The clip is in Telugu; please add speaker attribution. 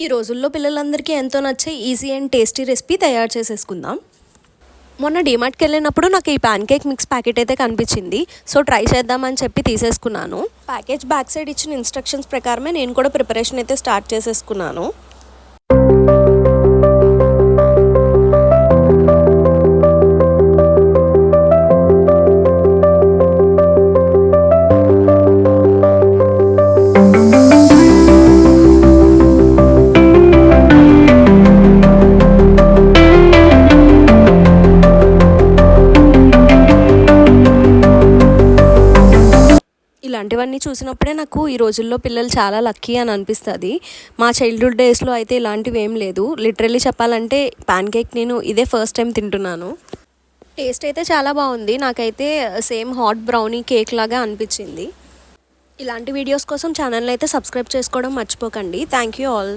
Speaker 1: ఈ రోజుల్లో పిల్లలందరికీ ఎంతో నచ్చే ఈజీ అండ్ టేస్టీ రెసిపీ తయారు చేసేసుకుందాం. మొన్న డీమార్ట్కి వెళ్ళినప్పుడు నాకు ఈ ప్యాన్ కేక్ మిక్స్ ప్యాకెట్ అయితే కనిపించింది. సో ట్రై చేద్దామని చెప్పి తీసేసుకున్నాను. ప్యాకేజ్ బ్యాక్ సైడ్ ఇచ్చిన ఇన్స్ట్రక్షన్స్ ప్రకారమే నేను కూడా ప్రిపరేషన్ అయితే స్టార్ట్ చేసేసుకున్నాను. ఇలాంటివన్నీ చూసినప్పుడే నాకు ఈ రోజుల్లో పిల్లలు చాలా లక్కీ అని అనిపిస్తుంది. మా చైల్డ్హుడ్ డేస్లో అయితే ఇలాంటివి ఏం లేదు. లిటరల్లీ చెప్పాలంటే ప్యాన్ కేక్ నేను ఇదే ఫస్ట్ టైం తింటున్నాను. టేస్ట్ అయితే చాలా బాగుంది. నాకైతే సేమ్ హాట్ బ్రౌనీ కేక్ లాగా అనిపించింది. ఇలాంటి వీడియోస్ కోసం ఛానల్ని అయితే సబ్స్క్రైబ్ చేసుకోవడం మర్చిపోకండి. Thank you all.